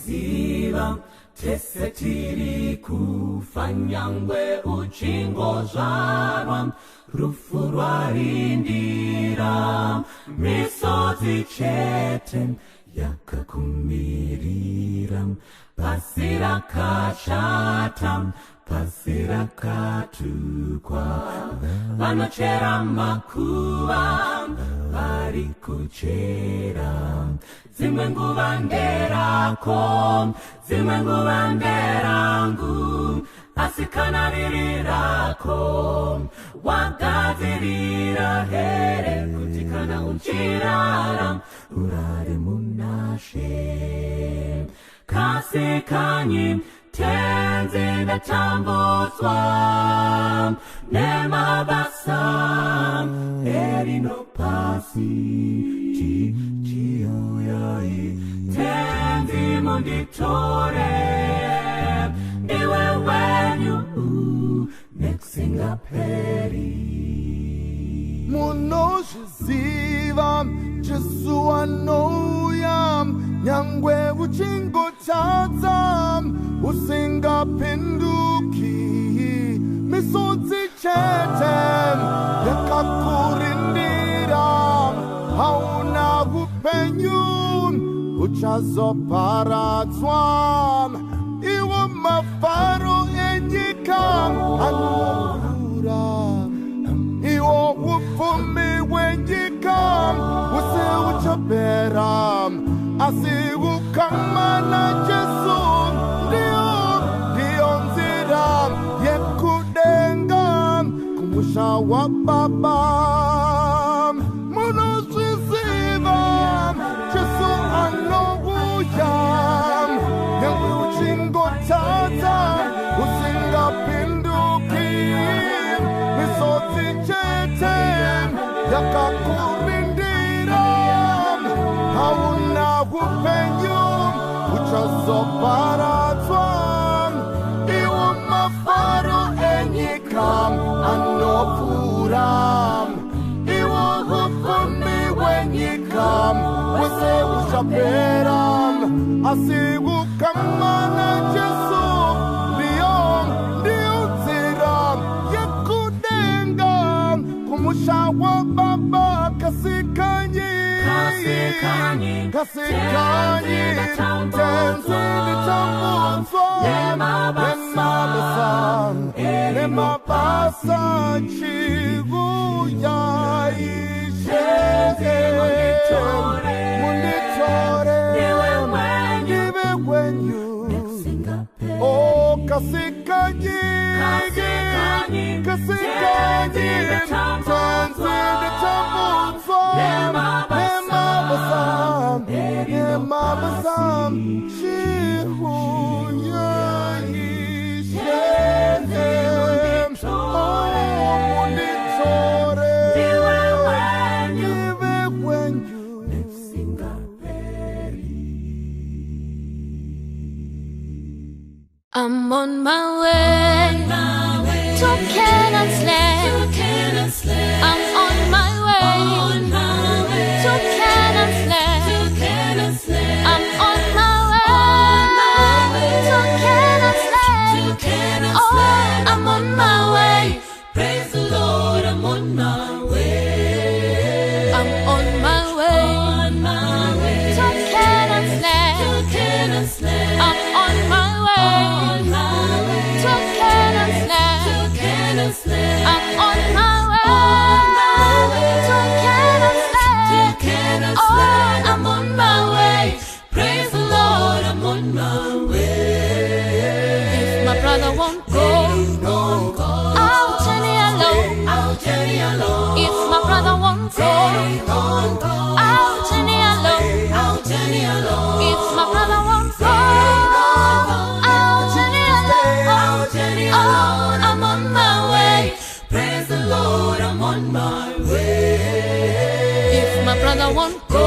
ziva tesetiri kufanyangwe uchingo zvarwa rufu rwarindira misodzi chete yakakumirira pasi rakashata pasi rakatukwa vanochera makuva vari kuchera dzimwe nguva nderako dzimwe nguva nderangu asi kana riri rako wagadzirira here kuti kana uchirara urare munashe kasi kanyi tenzi ndatambudzwa nemabasa erinopasi chiyoyai tenzi munditore ndiwe wenyu nekusingaperi munozviziva Jesu anouya nyangwe uchingotadza usingapinduki misodzi chete yakakurindira hauna upenyu uchazoparadzwa iwo mafaro enyika anopura iwo upfumi hwenyika hwose huchapera asi ukamana Jesu ndiyo nzira yekudenga kumusha wa Baba munozviziva Jesu anouya nyangwe uchingotadza usingapinduki misodzi chete yakakurindira hauna upenyu uchazoparadzwa iwo mafaro enyika anopura iwo upfumi hwenyika hwose huchapera asi ukamana Jesu ndiyo nzira yekudenga kumusha wa Baba kasikanyi tenzi nditambudzwa nemabasa chivuyai munditore ndiwe wenyu kasikanyi tenzi nditambudzwa nemabasa chivuyai munditore ndiwe wenyu I'm on my way to Canaan's land. I'm on my way to Canaan's land. I'm on my way to Canaan's land. Oh, I'm on my way. Praise the Lord, I'm on my way. I'm on my way to Canaan's land. I'm on my way to Canaan's land. I'm on my way to Canaan's land. Oh, I'm on my way. Praise the Lord, I'm on my way. If my brother won't go, I'll journey alone. If my brother won't go, I'll journey alone. If my brother won't go, I'll journey alone. I'm on my way. Praise the Lord, I'm on my way. If my brother won't go,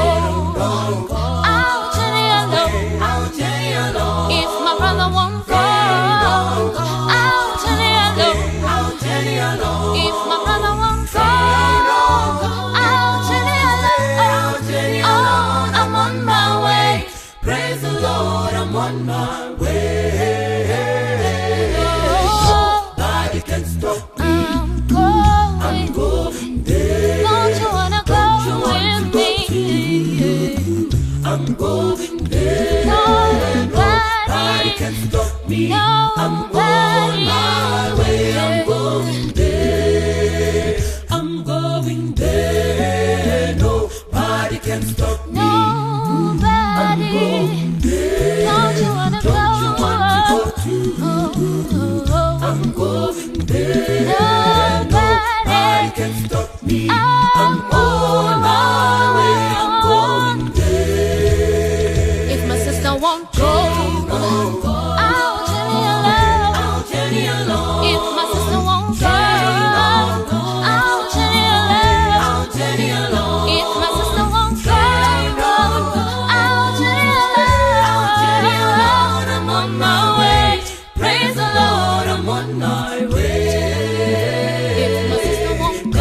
I'll journey alone. If my brother won't go, I'll journey alone. If my brother won't go, I'll journey alone. Oh, I'm on my way. Praise the Lord, I'm on going there. Nobody can stop me. Nobody. Don't you wanna go? I'm going there. Nobody Can stop me. I'm on my way. I'm going there. If my sister won't go, I'll journey alone. If my sister won't go, I'll journey alone. If my sister won't go, I'll journey alone. I'm on my way. Praise the Lord, I'm on my way. If my sister won't go,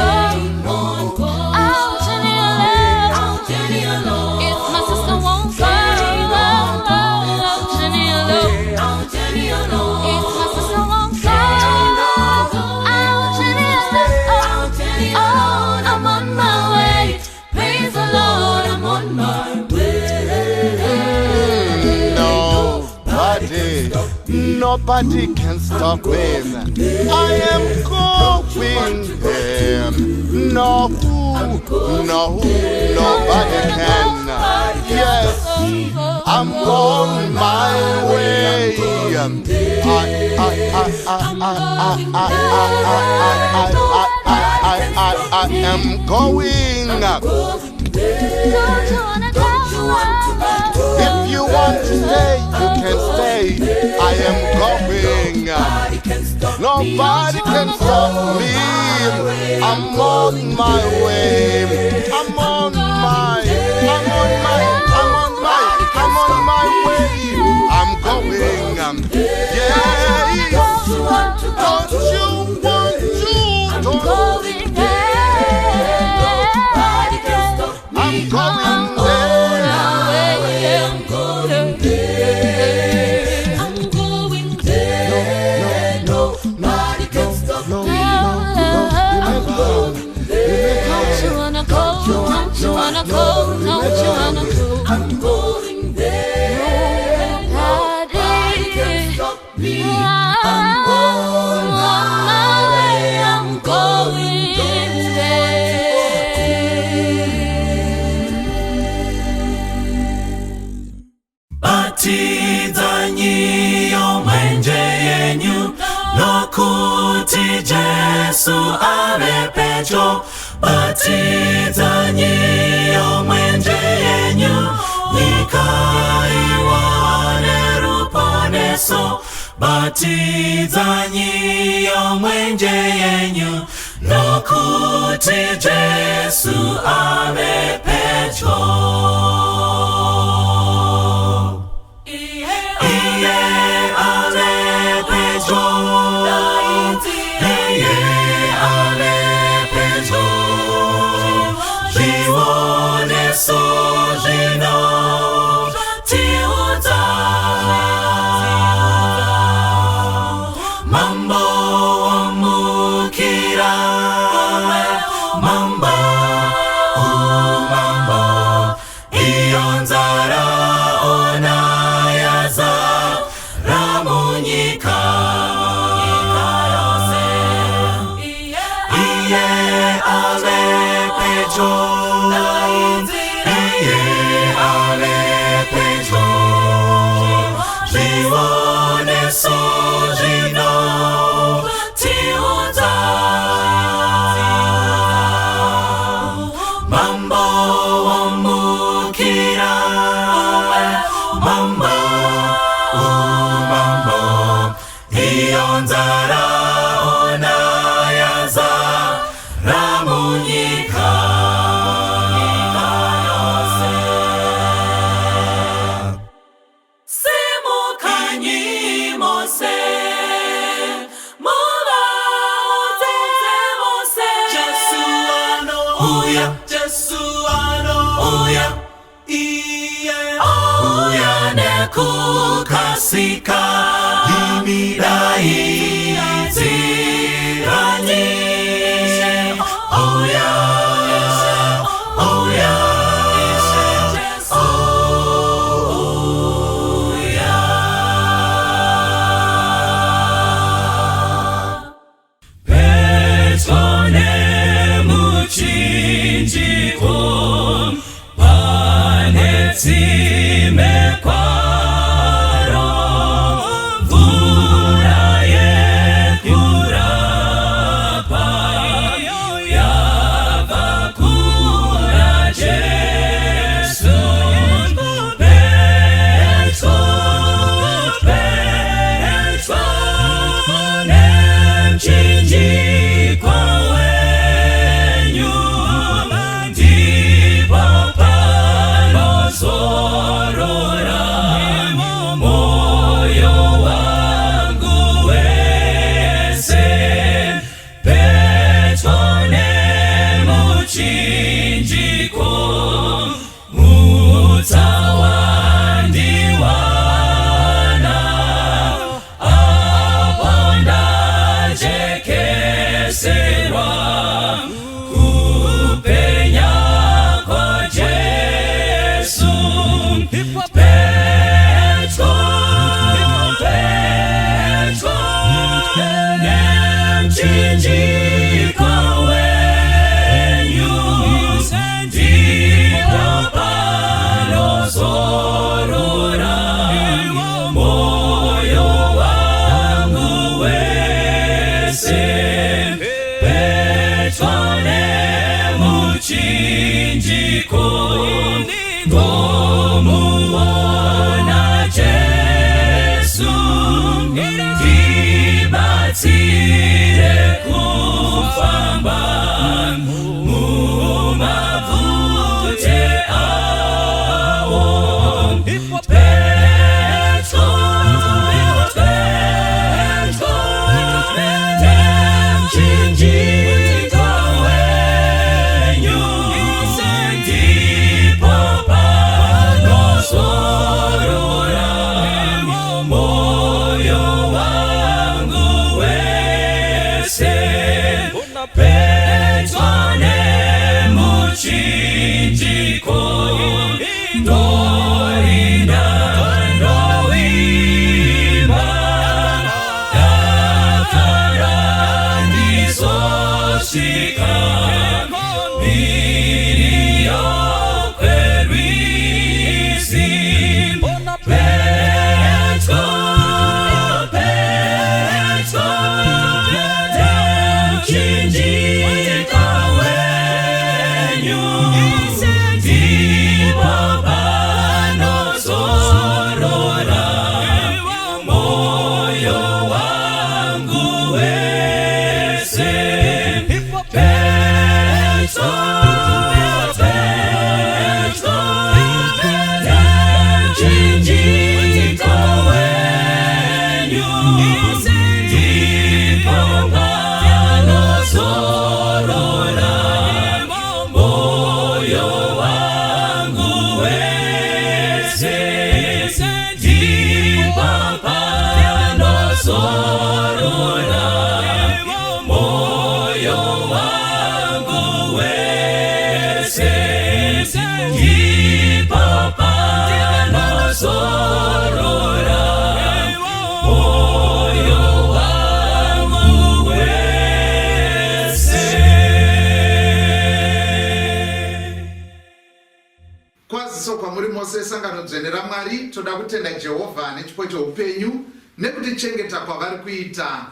I'll journey alone. If my sister won't go, I'll journey alone. If my sister won't go, I'll journey alone. I'm on my way. Praise the Lord, I'm on my Nobody can stop him. I am going there. Nobody can. Yes, I'm on my way. I am going. Don't you wanna go? If you want to stay, you can stay. I am going. Nobody can stop me. I'm on my way. I'm on my way. I'm going. Yeah. Don't you want to? I'm going there. I'm going there. Nobody can stop me. Don't you wanna go? Don't you wanna go? Don't you wanna go? I'm going there. Nobody can stop me. I'm on my way. I'm going there. Batizanyi yomwenje yenyu nokuti Jesu abepecho. Batizanyi yomwenje yenyu nikaiwane ruponeso. Batizanyi yomwenje yenyu nokuti Jesu abepecho. Iye abepecho. Iye abepecho. Jiwone sojino tiuta. Mambo mukira. Mambo mambo. Ionzara onayaza ramunyika. Iye abepecho. Iye abepecho. Jiwone sojino tiuta. Mambo mukira. Mambo mambo. Ionzara onayaza ramunyika. Simukanyi mose. Mula utenze mose. Jesu ano. Uya. Jesu ano. Uya. Iye. Uya nekukasika. Imidai tiranyi. Oh yeah, oh yeah, oh yeah. Petone much chinjiko ngomuona Jesu tibatsire kufamba mumabvute awo Nherera Mwari, toda kutenda Jehovha nechipo cheupenyu nekutichengeta kwavari kuita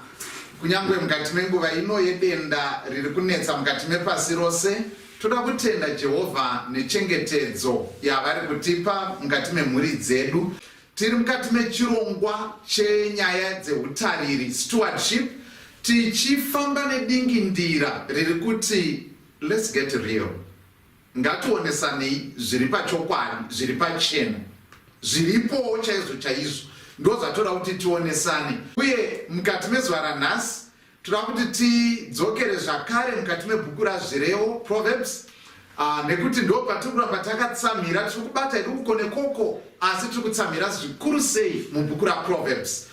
kunyangwe mukati menguva ino yedenda riri kunetsa mukati mepasi rose. Toda kutenda Jehovha nechengetedzo yavari kutipa mukati memhuri dzedu. Tiri mukati mechirongwa chenyaya dzeutariri, stewardship, tichifamba nedingindira riri kuti let's get real. Ngationesanei zviri pachokwadi, zviri pachena, zviripo chaizvo ndo zvatoda kuti tionesane. Uye mukati mezuva ranhasi toda kuti tidzokere zvakare mukati mebhuku razvirevo Proverbs, nekuti ndo patiri kuramba takatsamhira, tiri kubata iduko nekoko, asi tiri kutsamhira zvikuru sei mubhuku raProverbs.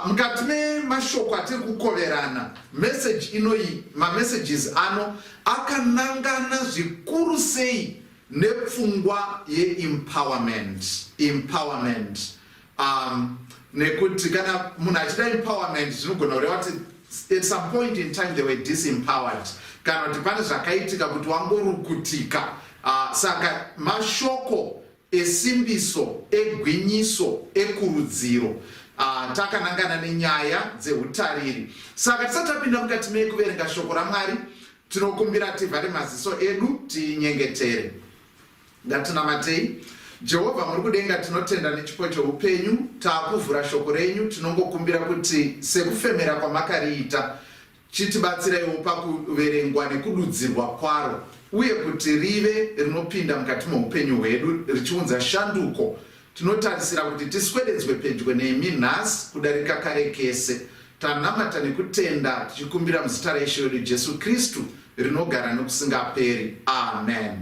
Mukati memashoko atiri kukoverana, message inoyi, mamessages ano akanangana zvikuru sei nepfungwa ye-empowerment. Nekuti kana munhu achida empowerment zvinogona kureva kuti at some point in time they were disempowered, kana kuti pane zvakaitika kuti wangorukutika. Saka mashoko esimbiso, egwinyiso, ekurudziro, takanangana nenyaya dzeutariri. Saka tisati tapinda mukati mekuverenga shoko raMwari, tinokumbira tivhare maziso edu tinyengetere. Ngatinamatei. Jehovha muri kudenga, tinotenda nechipo cheupenyu, taakuvhura shoko renyu, tinongokumbira kuti sekufemera kwamakariita chitibatsiraiwo pakuverengwa nekududzirwa kwaro, uye kuti rive rinopinda mukati meupenyu hwedu richiunza shanduko. Tinotarisira kuti tiswededzwe pedyo nemi nhasi kudarika kare kese. Tanamata nekutenda tichikumbira muzita raIshe wedu Jesu Kristu rinogara nokusingaperi. Amen.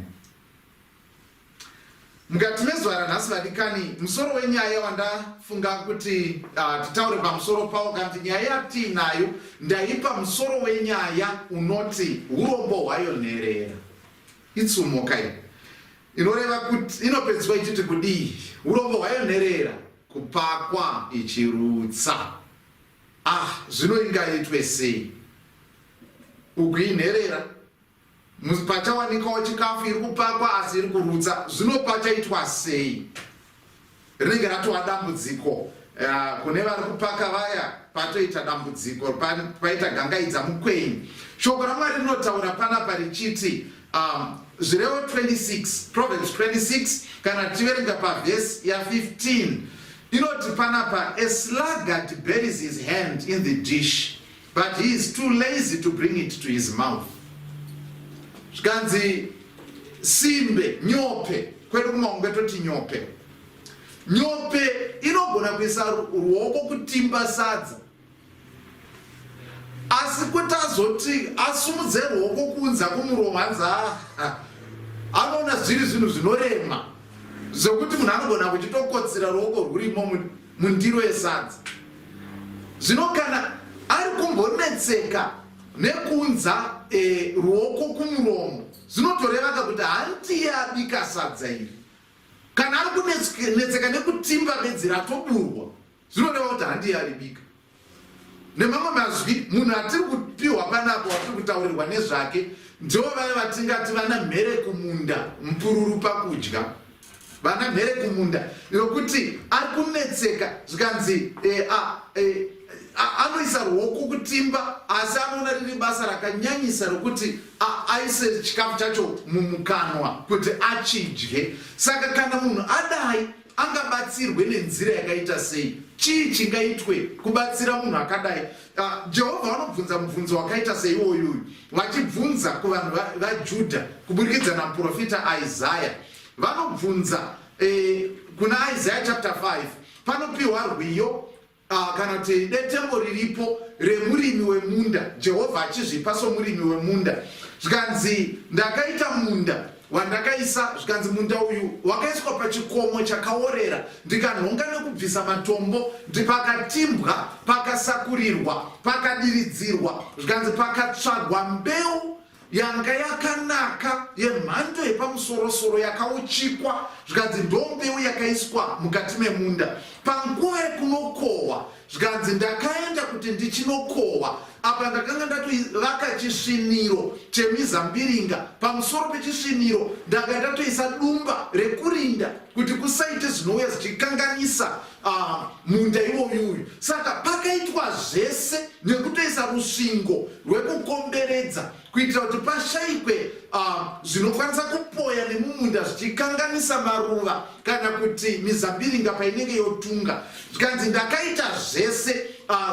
Mukati mezuva ranhasi vadikani, musoro wenyaya wandafunga kuti titaure pamusoro pawo, kandi nyaya yatiinayo ndaipa musoro wenyaya unoti hurombo hwayo nherera. Itsumokai inoreva kuti inopedzwa ichiti kudii? Hurombo hwayo nherera, kupakwa ichirutsa. Zvinoingaitwe sei? Uguinherera pachawanikawo chikafu iri kupakwa asi iri kurutsa, zvino pachaitwa sei? Rinenge ratova dambudziko. Kune vari kupaka vaya patoita dambudziko, paita gangaidza mukwenyu. Shoko raMwari rinotaura panapa richiti zvirevo 26 Proverbs 26 kana tiverenga pavhesi ya15 inoti panapa, a sluggard buries his hand in the dish, but he is too lazy to bring it to his mouth. Zvikanzi simbe, nyope, kwedu kumaungu toti nyope. Nyope inogona kuisa ruoko kutimba sadza, asi kuti azoti asumudze ruoko kunza kumuromo hanza anoona zviri zvinhu zvinorema zvokuti munhu anogona kuchitokotsera ruoko rwurimo mundiro yesadza. Zvino kana ari kumbonetseka nekunza ruoko kumuromo, zvinotoreva kuti handiye abika sadza iri. Kana ari kunetseka nekutimba bedzi ratoburwa, zvinoreva kuti handiye aribika. Nemamwe mazwi munhu atiri kupiwa panapo watiri kutaurirwa nezvake ndivo vaya vatingati vana mhere kumunda, mpururu pakudya. Vana mhere kumunda nokuti ari kunetseka, zvikanzi anoisa ruoko kutimba, asi anoona riri basa rakanyanyisa rokuti aise chikafu chacho mumukanwa kuti achidye. Saka kana munhu adai angabatsirwe nenzira yakaita sei? Chii chingaitwe kubatsira munhu akadai? Jehovha vanobvunza mubvunzo wakaita sei iwoyu, vachibvunza kuvanhu vaJudha kuburikidza namuprofita Isaiah. Vanobvunza kuna Isaiah chapter 5 panopiwa rwiyo kana kuti detembo riripo remurimi wemunda, Jehovha achizvipa somurimi wemunda. Zvikanzi ndakaita munda wandakaisa, zvikanzi munda uyu wakaiswa pachikomo chakaorera, ndikanhonga nekubvisa matombo, ndipakatimbwa, pakasakurirwa, pakadiridzirwa, zvikanzi pakatsvagwa mbeu yanga yakanaka yemhando yepamusorosoro yakauchikwa, zvikanzi ndombeu yakaiswa mukati memunda. Panguva yekunokohwa, zvikanzi ndakaenda kuti ndichinokohwa, apa ndakanga ndatovaka chisviniro chemizambiringa. Pamusoro pechisviniro ndanga ndatoisa dumba rekurinda kuti kusaite zvinouya zvichikanganisa munda iwoyuyu. Saka pakaitwa zvese nekutoisa rusvingo rwekukomberedza kuitira kuti pashayikwe zvinokwanisa kupoya nemumunda zvichikanganisa maruva kana kuti mizambiringa painenge yotunga. Zvikanzi ndakaita zvese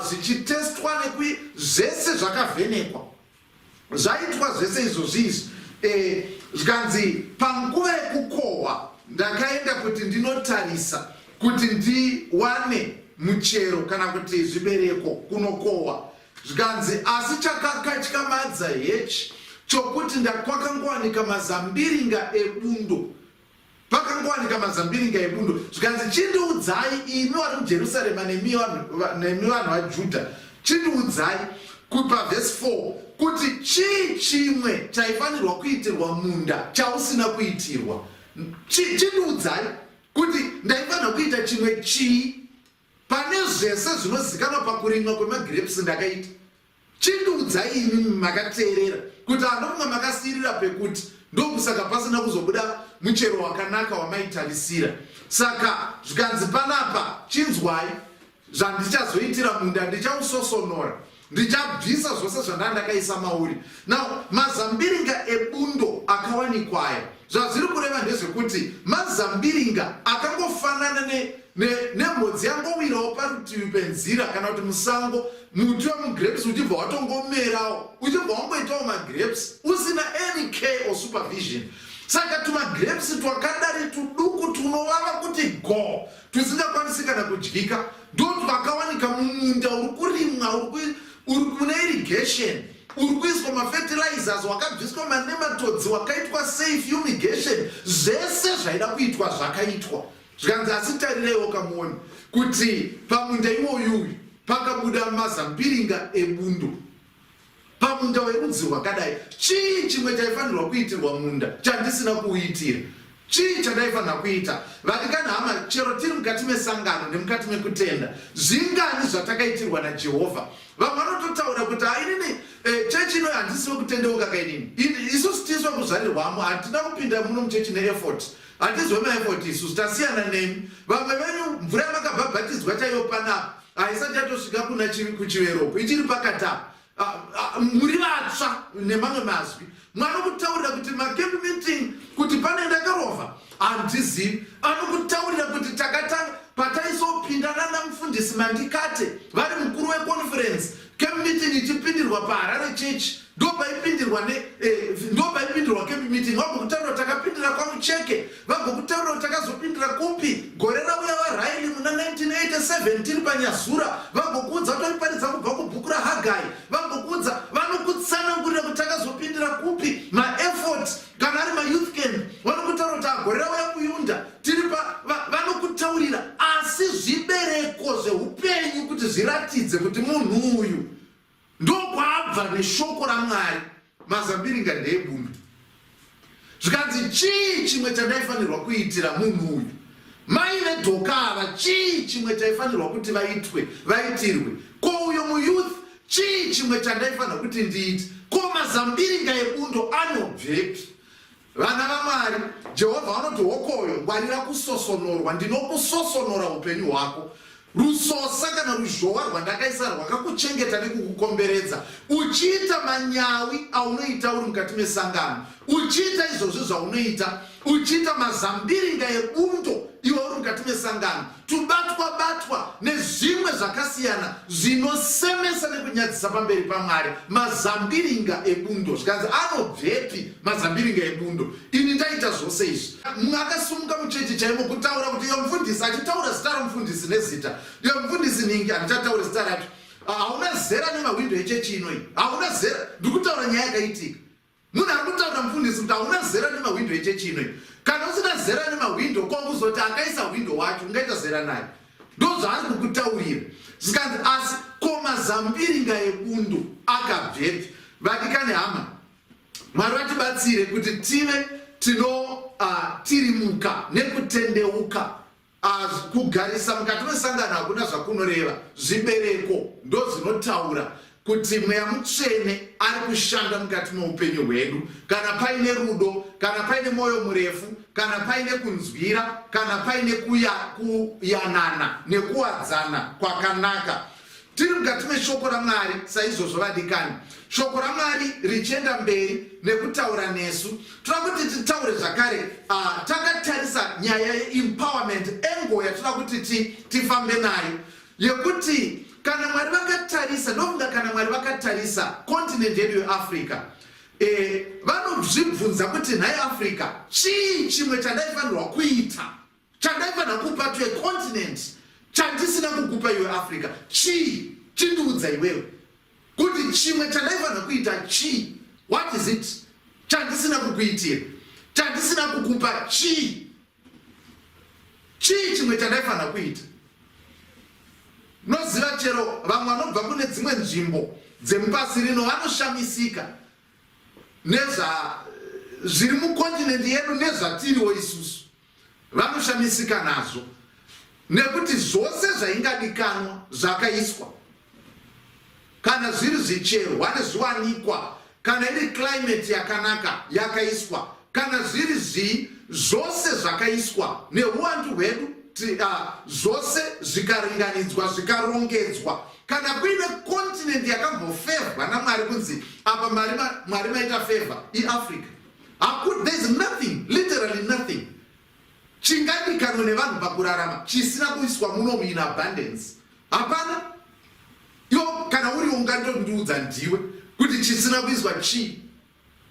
zvichitestwa nekui zvese zvakavhenekwa, zvaitwa zvese izvozvizvi. Zvikanzi panguva yekukohwa ndakaenda kuti ndinotarisa kuti ndiwane muchero kana kuti zvibereko kunokohwa. Zvikanzi asi chakakatyamadza hechi chokuti kwakangowanika mazambiringa ebundo, pakangowanika mazambiringa ebundo. Zvikanzi chindiudzai imi vari mujerusarema nemi vanhu vaJudha, chindiudzai pavhesi 4 kuti chii chimwe chaifanirwa kuitirwa munda chausina kuitirwa. Chindiudzai kuti ndaifanirwa kuita chimwe chii pane zvese zvinozikanwa pakurimwa kwemagrapes ndakaita. Chindiudzai imi makateerera kuti anokunga makasirira pekuti ndokusaka pasina kuzobuda muchero wakanaka wamaitarisira. Saka zvikanzi panapa chinzwai zvandichazoitira munda, ndichausosonora, ndichabvisa zvose zvandandakaisa mauri. Now mazambiringa ebundo akawanikwaya, zvazviri kureva ndezvekuti mazambiringa akangofanana nemhodzi yangowirawo parutivi penzira kana kuti musango, muti wemugrapes uchibva watongomerawo, uchibva wangoitawo magrapes usina any care or supervision. Saka tumagrapes twakadari tuduku tunovava kuti go, tusingakwanisi kana kudyika, ndo twakawanika mumunda uri kurimwa, uri kune irrigation, uri kuiswa mafertilizers, wakabviswa manematodzi, wakaitwa safe fumigation, zvese zvaida kuitwa zvakaitwa. Zvikanzi asi tarireiwo kamuoni kuti pamunda iwoyu pakabuda mazambiringa ebundo. Pamunda werudzi rwakadai, chii chimwe chaifanirwa kuitirwa munda chandisina kuitira? Chii chandaifanira kuita? Vatikana hama, chero tiri mukati mesangano nemukati mekutenda, zvingani zvatakaitirwa naJehovha. Vamwe vanototaura kuti inini chechi ino handisiwe kutendeuka kainini, isusu tiswe kuzvarirwamo, hatina kupinda muno muchechi neeffort, hatizwe maeffort isusu, tasiyana nemi. Vamwe venyu mvura yamakabhabhatidzwa chaiyo panapa haisati yatosvika kuna kuchiveroko, ichiri pakati apa. Muri vatsva nemamwe mazwi, mwana kutaurira kuti meeting vagokutaura takapindira kwamucheke vagokutaura takazopindira kupi gore rauya varaili muna 1987 tiri panyazura vagokudza toiparidza kubva kubhuku rahagai vagokudza vanokutsanangurira kuti takazopindira kupi maeffort kana ari mayouth camp vanokutaura kuti agore rauya kuyunda tiri vanokutaurira asi zvibereko zveupenyu kuti zviratidze kuti munhu uyu ndokwabva neshoko raMwari. Mazambiringa ndeebumbi zvikanzi chii chimwe chandaifanirwa kuitira munhu uyu mai vedhoka ava chii chimwe chaifanirwa kuti vaitirwe ko uyo muyouth chii chimwe chandaifanirwa kuti ndiite ko mazambiringa ebundo anobvepi vana vaMwari Jehovha vanoti hokoyo ngwarira kusosonorwa ndinokusosonora upenyu hwako rusosa kana ruzhowa rwandakaisa rwakakuchengeta nekukukomberedza uchiita manyawi aunoita uri mukati mesangano uchiita izvozvo zvaunoita uchiita mazambiringa ebundo iwe uri mukati mesangano tubatwa nezvimwe zvakasiyana zvinosemesa nekunyadzisa pamberi paMwari mazambiringa ebundo zvikanzi anobvepi mazambiringa ebundo ini ndaita zvose izvi mwakasumuka muchechi chaimo kutaura kuti iyo mufundisi achitaura zita romufundisi nezita iyo mufundisi ningi andichataura zita racho hauna zera nemahwindo echechi inoi hauna zera ndikutaura nyaya yakaitika munhu ari kutaura mufundisi kuti hauna zera nemahwindo echechi inoi kana usina zera nemahwindo kwakuzoti akaisa hwindo wacho ungaita zera naye ndozvaari kukutaurira zvikanzi asi ko mazambiringa ebundo akabvepi vadikani hama Mwari vatibatsire kuti tive tirimuka nekutendeuka kugarisa mukati mesangano hakuna zvakunoreva zvibereko ndozvinotaura kuti mweya mutsvene ari kushanda mukati meupenyu hwedu kana paine rudo kana paine mwoyo murefu kana paine kunzwira kana paine kuyanana nekuwadzana kwakanaka tiri mukati meshoko raMwari saizvozvo vadikani shoko raMwari richienda mberi nekutaura nesu toda kuti titaure zvakare takatarisa nyaya yeempowerment engo yatoda kuti tifambe nayo yekuti kana Mwari vakatarisa ndofunga kana Mwari vakatarisa continent yedu yeAfrica vanozvibvunza kuti nhai Africa chii chimwe chandaifanirwa kuita chandaifanirwa kupa to a continent chandisina kukupa iwe Africa chii chindiudza iwewe kuti chimwe chandaifanirwa kuita chii what is it chandisina kukuitira chandisina kukupa chii chimwe chandaifanirwa kuita noziva chero vamwe vanobva kune dzimwe nzvimbo dzemupasi rino vanoshamisika nezviri mukontinenti yedu nezvatiriwo isusu vanoshamisika nazvo nekuti zvose zvaingadikanwa zvakaiswa kana zviri zvicherwa nezviwanikwa kana iri climate yakanaka yakaiswa kana zviri zvose zvakaiswa neuwandu hwedu zvose zvikaringanidzwa zvikarongedzwa kana kuine continent yakambofevhwa naMwari kunzi apa Mwari maita favor iAfrica there is nothing literally nothing chingadikanwa nevanhu pakurarama chisina kuiswa munomu in abundance hapana iwo kana uri ungandiudza ndiwe kuti chisina kuiswa chii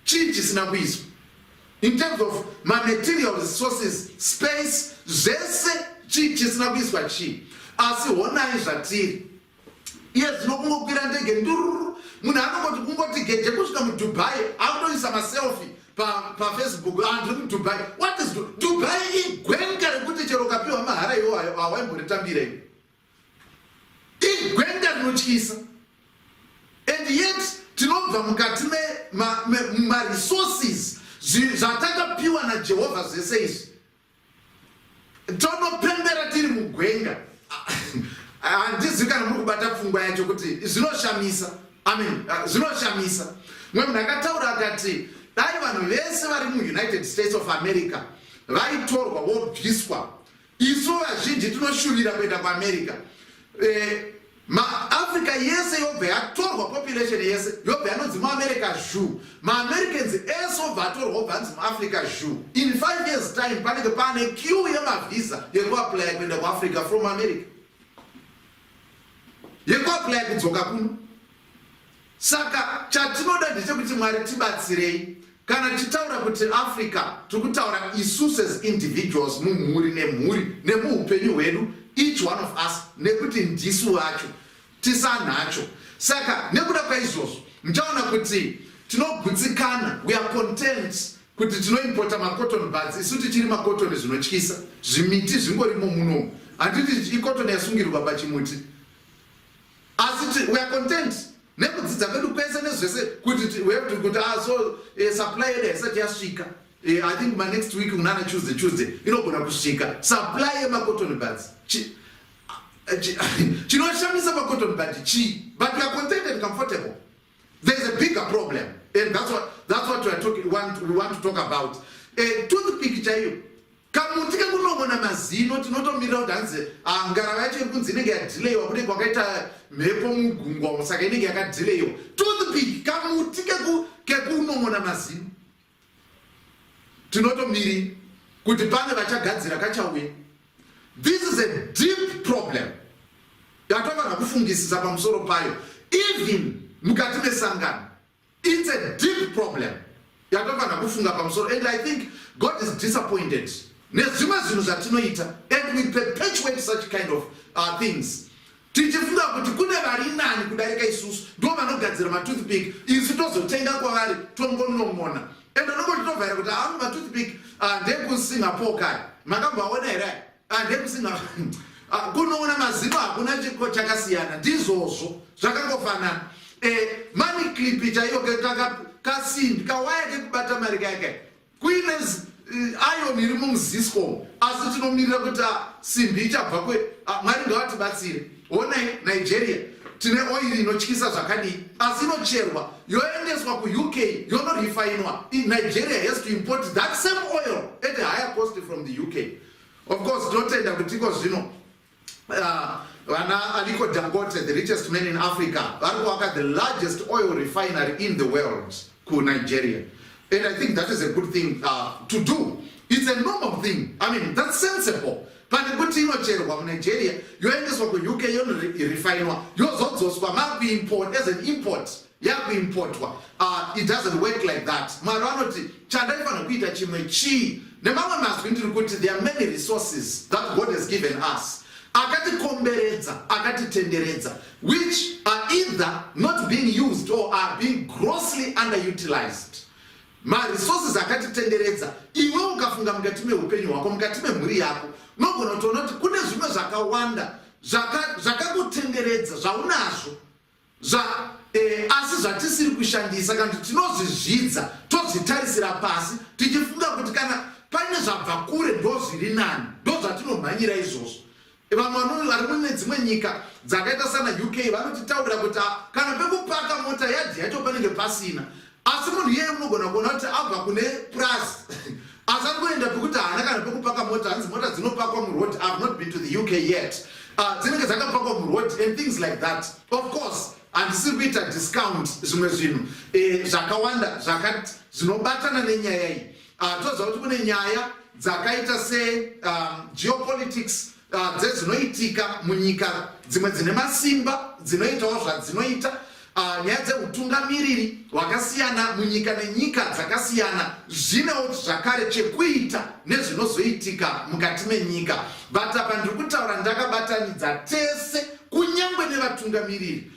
chisina kuiswa in terms of material resources space zvese chisina kuiswa chii asi honai zvatiri iye zvinokungokwira ndege ndururu munhu anongoti kungoti geje kusvika muDubai akutoisa maselfie pafacebook andiri muDubai what is Dubai igwenga rekuti chero ukapiwa mahara iwo hawaimbotambira iwe igwenga rinotyisa and yet tinobva mukati maresources zvatakapiwa naJehovha zvese izvi tonopembera tiri mugwenga handizivi kana muri kubata pfungwa yacho kuti zvinoshamisa zvinoshamisa mwe munhu akataura akati dai vanhu vese vari muUnited States of America vaitorwa vobviswa isu vazhinji tinoshuvira kuenda kuAmerica maAfrica yese yobva yatorwa population yese yobva yanonzi muAmerica zhu maAmericans ese obva atorwa obva anzi muAfrica zhu in 5 years time panenge pane queue yemavhisa yekuaplya kuenda kuAfrica from America yekuaplya kudzoka kuno saka chatinoda ndechekuti Mwari tibatsirei kana tichitaura kuti Africa tikutaura isusu as individuals mumhuri nemuupenyu hwedu, each one of us, nekuti ndisu wacho tisanacho. Saka nekuda kwaizvozvo ndichaona kuti tinogutsikana, we are content kuti tinoimporta macotton buds, isu tichiri macotton zvinotyisa, zvimiti zvingorimo muno, handiti icotton yasungirirwa pachimuti, asi we are content nekudzidza kwedu kwese nezvese kuti we have to kuti so supply yedu haisati yasvika. I think my next week unana Tuesday inogona kusvika supply yemacotton buds. Chinoshamisa macotton bud but we are content and comfortable. There is a bigger problem, and that's what we want to talk about. Toothpick chaiyo kamutika kunongona mazino tinotomirira kuti hanzi ngarava yacho iri kunzi inenge yadhileyiwa kuti kwakaita mhepo mugungwa saka inenge yakadhileyiwa. Toothpick kamuti kekunongona mazino tinotomiri kuti pane vachagadzira kachauya. This is a deep problem yatofanira kufungisisa pamusoro payo. Even mukati mesangano, it's a deep problem yatofanira kufunga pamusoro, and I think God is disappointed nezvimwe zvinhu zvatinoita, and we perpetuate such kind of things. Tichifunga kuti kune vari nani kudarika isusu ndo vanogadzira matoothpick, isu tozotenga kwavari tongonong'ona, and nongoti tobvara kuti anu matoothpick ndekusingapore kare makamboaona here ndekusinga kunong'ona mazino hakuna chakasiyana, ndizvozvo zvakangofanana. Money clip chaiyo kasimbi kawaya kekubata mari kake kuine iron iri muzisco, asi tinomirira kuti simbi ichabva mwari ngavatibatsire. Onai Nigeria tine oil inotyisa zvakadii, asi inocherwa yoendeswa kuUK yonorifayinwa. Nigeria has to import that same oil at a higher cost from the UK. Of course tinotenda kutiko zvino vana Aliko Dangote, the richest man in Africa, vari kuvaka the largest oil refinery in the world ku Nigeria, and I think that is a good thing to do. It's a normal thing. I mean, that's sensible. Pane kuti inocherwa muNigeria yoendeswa kuUK yonorifayinwa yozodzoswa makuimport as an import yakuimportwa. It doesn't work like that. Mwari vanoti chandaifanira kuita chimwe chii. Nemamwe mazwi ndiri kuti there are many resources that God has given us, akatikomberedza akatitenderedza, which are either not being used or are being grossly underutilized. Resources akatitenderedza, iwe ukafunga mukati meupenyu hwako, mukati memhuri yako, unogona kutoona kuti kune zvimwe zvakawanda zvakakutenderedza zvaunazvo asi zvatisiri kushandisa kana tinozvizvidza tozvitarisira pasi tichifunga kuti kana pane zvabva kure ndo zviri nani, ndo zvatinomhanyira izvozvo. Vamwe vari mune dzimwe nyika dzakaita sana UK vanotitaurira kuti kana pekupaka mota yadhi yacho panenge pasina, asi munhu iyeye munogona kuona kuti abva kune plus asi ari kuenda pekuti haana kana pekupaka mota, hanzi mota dzinopakwa muroad. I have not been to the UK yet. Dzinenge dzakapakwa muroad and things like that. Of course handisiri kuita discount zvimwe zvinhu zvakawanda zvinobatana nenyaya iyi. Toziva kuti kune nyaya dzakaita se geopolitics dzezvinoitika munyika dzimwe dzine masimba dzinoitawo zvadzinoita, nyaya dzeutungamiriri hwakasiyana munyika nenyika dzakasiyana zvinewo zvakare chekuita nezvinozoitika mukati menyika. But apa ndiri kutaura ndakabatanidza tese kunyangwe nevatungamiriri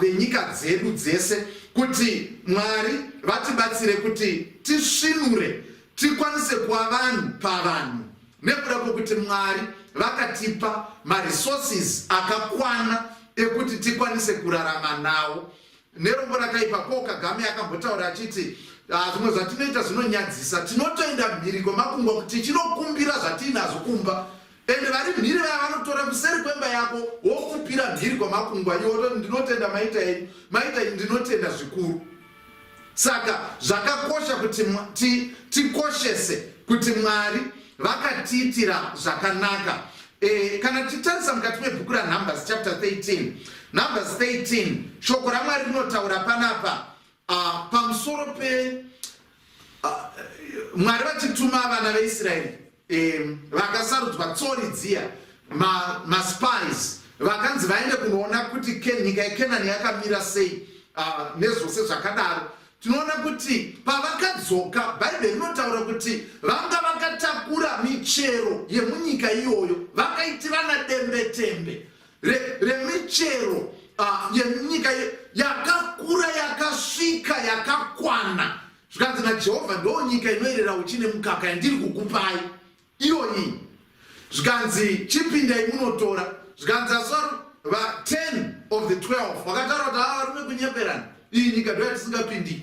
venyika dzedu dzese kuti Mwari vatibatsire kuti tisvinure tikwanise kuva vanhu pavanhu, nekuda kwokuti Mwari vakatipa maresources akakwana ekuti tikwanise kurarama nawo. Nerombo rakaipa Paul Kagame akambotaura achiti zvimwe zvatinoita zvinonyadzisa, tinotoenda mhiri kwemakungwa kuti tichinokumbira zvatinazvo kumba, ende vari mhiri vaya vanotora kuseri kwemba yako wokupira mhiri kwemakungwa iwo ndinotenda maita ndinotenda zvikuru. Saka zvakakosha kuti tikoshese kuti Mwari vakatiitira zvakanaka. Kana titarisa mukati mebhuku raNumbers chapter 13, Numbers 13, shoko raMwari rinotaura panapa pamusoro pe Mwari vachituma vana veIsraeri vakasarudzwa tsori dziya maspies vakanzi vaende kunoona kuti nyika yeKenani yakamira sei nezvose zvakadaro. tinoona kuti pavakadzoka bhaibheri rinotaura kuti vanga vakatakura michero yemunyika iyoyo vakaitirana dembe-tembe remichero yenyika yakakura yakasvika yakakwana zvikanzi najehovha ndo nyika inoerera uchi nemukaka yandiri kukupai iyoyi zvikanzi chipindai munotora zvikanzi va10 of the 12 vakataura kuti varume kunyeperana iyi nyika ndo yatisingapindi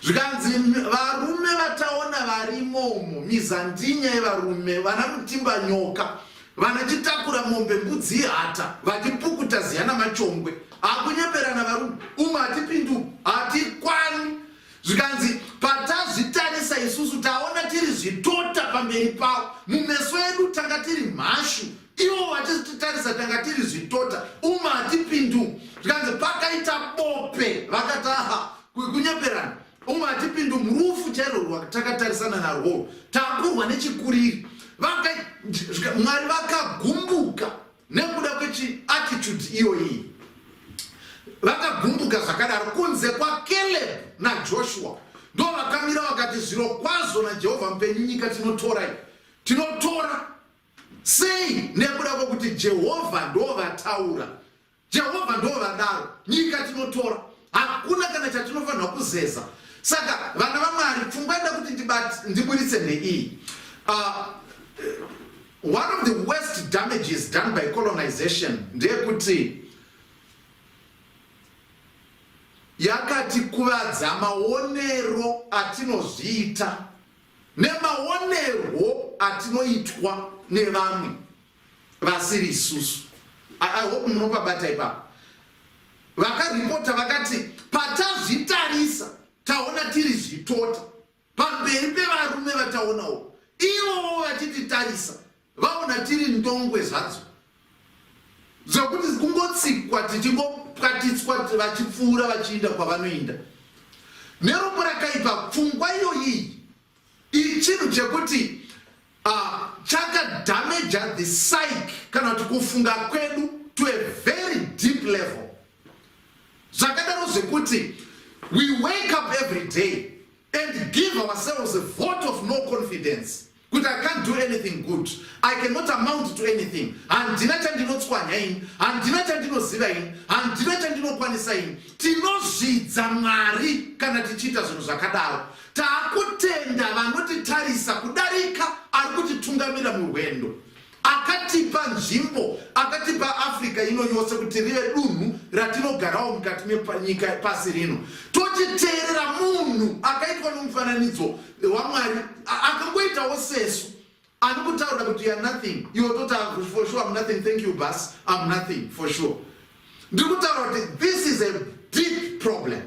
zvikanzi varume vataona varimomo mizandinya yevarume vana mutimba nyoka vanachitakura mombe mbudzi hata vachipukuta ziyana machongwe akunyeperana varume umwe hatipindu hatikwani zvikanzi patazvitarisa isusu taona tiri zvitota pamberi pavo mumeso edu tanga tiri mhashu ivo vachititarisa tanga tiri zvitota umwe hatipindu zvikanzi pakaita bope vakati aha kunyeperana umwe hatipindu murufu chairo rwakatakatarisa narwo takurwa nechikuriri mwari vakagumbuka nekuda kwechiattitude iyoyi vakagumbuka zvakadaro kunze kwaCaleb naJoshua ndo vakamira vakati zviro kwazvo najehovha mupenyu nyika tinotora sei nekuda kwokuti jehovha ndo vataura jehovha ndo vadaro nyika tinotora hakuna kana chatinofanirwa kuzeza saka vana vaMwari pfungwa ida kuti ndiburitse neiyi one of the worst damages done by colonization ndeyekuti yakatikuvadza maonero atinozviita nemaonero atinoitwa nevamwe vasiri isusu. I hope munopabata ipapo. Vakaripota vakati patazvitarisa taona tiri zvitota pamberi pevarume vataonawo ivo vachititarisa vaona tiri ndongwe zvadzo zvokuti kungotsikwa tichingopwatitswa vachipfuura vachiinda kwavanoinda nerombo rakaipa. Pfungwa iyoyi chinhu chekuti chakadamaja the psyche kana kuti kufunga kwedu to a very deep level. Zvakadaro zvekuti we wake up every day and give ourselves a vote of no confidence. Kuti I can't do anything good. I cannot amount to anything. Handina chandinotswanya ini, handina chandinoziva ini, handina chandinokwanisa ini. Tinozvidza Mwari kana tichiita zvinhu zvakadaro. Taakutenda vanotitarisa kudarika ari kutitungamira murwendo. Akatipa nzvimbo, akatipa Africa ino yose kuti rive dunhu ratinogarawo mukati menyika pasi rino. Tochiteerera munhu akaitwa nomufananidzo waMwari akangoitawo sesu ani kutaura kuti you are nothing. You are not for sure I'm nothing. Thank you boss. I'm nothing for sure. Ndikutaura kuti this is a deep problem.